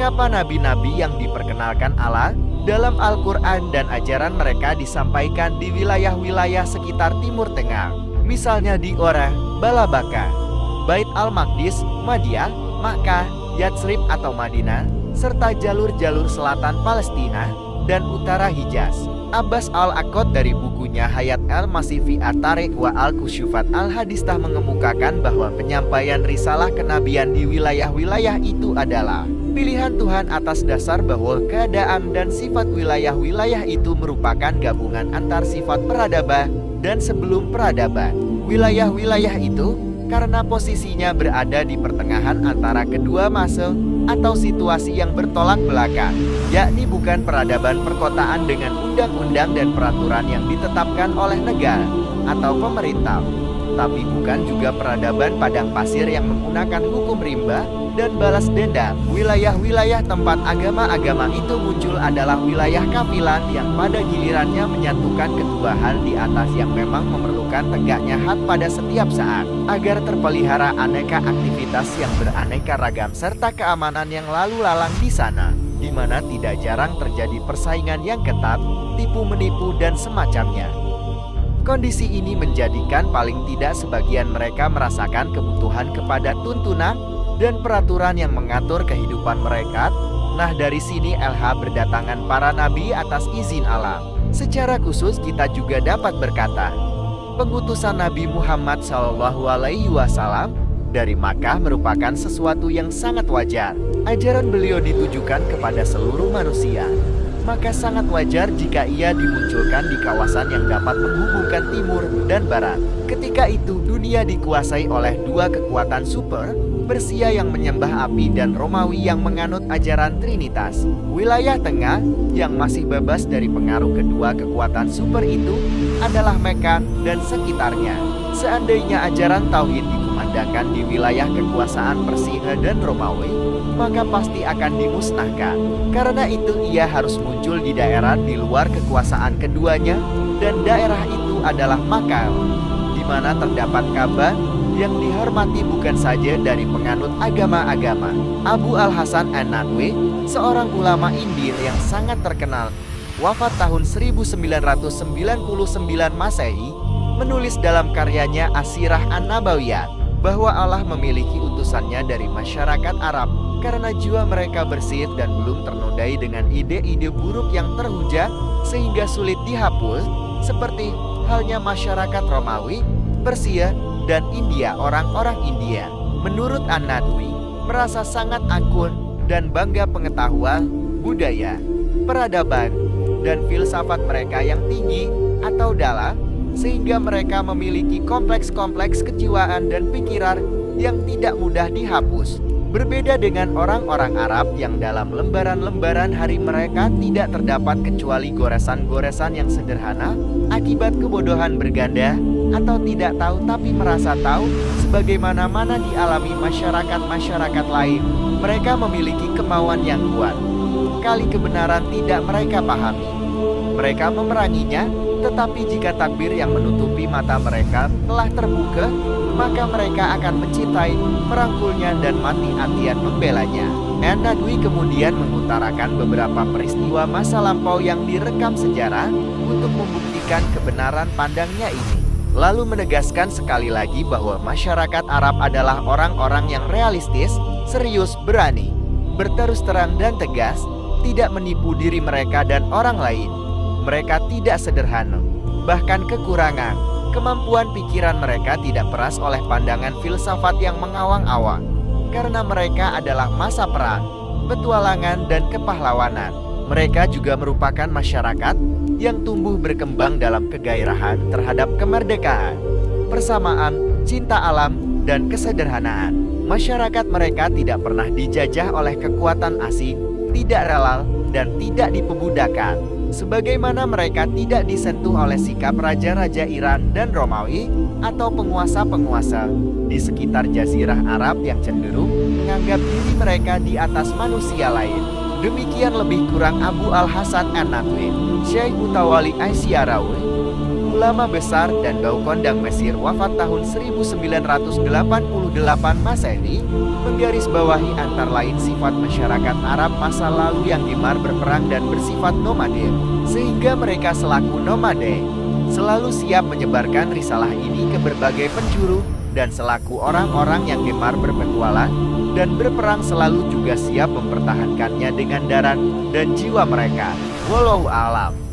mengapa nabi-nabi yang diperkenalkan Allah dalam Al-Quran dan ajaran mereka disampaikan di wilayah-wilayah sekitar Timur Tengah, misalnya di Ora, Balabaka, Bait Al-Maqdis, Madyah, Makkah, Yatsrib atau Madinah, serta jalur-jalur selatan Palestina dan utara Hijaz. Abbas Al-Aqad dari bukunya Hayat Al-Masifi At-Tariq wa Al-Kusyufat Al-Hadistah mengemukakan bahwa penyampaian risalah kenabian di wilayah-wilayah itu adalah pilihan Tuhan atas dasar bahwa keadaan dan sifat wilayah-wilayah itu merupakan gabungan antar sifat peradaban dan sebelum peradaban. Wilayah-wilayah itu karena posisinya berada di pertengahan antara kedua masa atau situasi yang bertolak belakang, yakni bukan peradaban perkotaan dengan undang-undang dan peraturan yang ditetapkan oleh negara atau pemerintah, tapi bukan juga peradaban padang pasir yang menggunakan hukum rimba dan balas dendam. Wilayah-wilayah tempat agama-agama itu muncul adalah wilayah kafilan yang pada gilirannya menyatukan kedua hal di atas yang memang memerlukan tegaknya hak pada setiap saat, agar terpelihara aneka aktivitas yang beraneka ragam serta keamanan yang lalu lalang di sana, di mana tidak jarang terjadi persaingan yang ketat, tipu-menipu dan semacamnya. Kondisi ini menjadikan paling tidak sebagian mereka merasakan kebutuhan kepada tuntunan dan peraturan yang mengatur kehidupan mereka. Nah, dari sini LH berdatangan para nabi atas izin Allah. Secara khusus kita juga dapat berkata, pengutusan Nabi Muhammad SAW dari Makkah merupakan sesuatu yang sangat wajar. Ajaran beliau ditujukan kepada seluruh manusia, maka sangat wajar jika ia dimunculkan di kawasan yang dapat menghubungkan timur dan barat. Ketika itu dunia dikuasai oleh dua kekuatan super, Persia yang menyembah api dan Romawi yang menganut ajaran Trinitas. Wilayah tengah yang masih bebas dari pengaruh kedua kekuatan super itu adalah Mekah dan sekitarnya. Seandainya ajaran Tauhid dikumandangkan di wilayah kekuasaan Persia dan Romawi, maka pasti akan dimusnahkan. Karena itu ia harus muncul di daerah di luar kekuasaan keduanya, dan daerah itu adalah Makkah, di mana terdapat Ka'bah yang dihormati bukan saja dari penganut agama-agama. Abu Al-Hasan An-Nadwi, seorang ulama India yang sangat terkenal, wafat tahun 1999 Masehi, menulis dalam karyanya As-Sirah An-Nabawiyah bahwa Allah memiliki utusannya dari masyarakat Arab karena jiwa mereka bersih dan belum ternodai dengan ide-ide buruk yang terhujat sehingga sulit dihapus, seperti halnya masyarakat Romawi, Persia, dan India. Orang-orang India, menurut An-Nadwi, merasa sangat angkuh dan bangga pengetahuan, budaya, peradaban, dan filsafat mereka yang tinggi atau dalam, sehingga mereka memiliki kompleks-kompleks kejiwaan dan pikiran yang tidak mudah dihapus. Berbeda dengan orang-orang Arab yang dalam lembaran-lembaran hari mereka tidak terdapat kecuali goresan-goresan yang sederhana akibat kebodohan berganda atau tidak tahu tapi merasa tahu, sebagaimana mana dialami masyarakat-masyarakat lain. Mereka memiliki kemauan yang kuat, kali kebenaran tidak mereka pahami. Mereka memeranginya, tetapi jika takbir yang menutupi mata mereka telah terbuka, maka mereka akan mencintai, merangkulnya dan mati-matian membelanya. An-Nadwi kemudian mengutarakan beberapa peristiwa masa lampau yang direkam sejarah untuk membuktikan kebenaran pandangnya ini. Lalu menegaskan sekali lagi bahwa masyarakat Arab adalah orang-orang yang realistis, serius, berani, berterus terang dan tegas, tidak menipu diri mereka dan orang lain. Mereka tidak sederhana, bahkan kekurangan kemampuan pikiran mereka tidak peras oleh pandangan filsafat yang mengawang-awang, karena mereka adalah masa perang, petualangan dan kepahlawanan. Mereka juga merupakan masyarakat yang tumbuh berkembang dalam kegairahan terhadap kemerdekaan, persamaan, cinta alam, dan kesederhanaan. Masyarakat mereka tidak pernah dijajah oleh kekuatan asing, tidak rela dan tidak diperbudakan. Sebagaimana mereka tidak disentuh oleh sikap raja-raja Iran dan Romawi atau penguasa-penguasa di sekitar Jazirah Arab yang cenderung menganggap diri mereka di atas manusia lain. Demikian lebih kurang Abu Al-Hasan An-Nadwi, Syekh Mutawali Aisyarawi, ulama besar dan bau kondang Mesir wafat tahun 1988 Masehi, menggarisbawahi antara lain sifat masyarakat Arab masa lalu yang gemar berperang dan bersifat nomaden, sehingga mereka selaku nomade selalu siap menyebarkan risalah ini ke berbagai penjuru, dan selaku orang-orang yang gemar berpetualang dan berperang selalu juga siap mempertahankannya dengan darah dan jiwa mereka. Wallahu a'lam.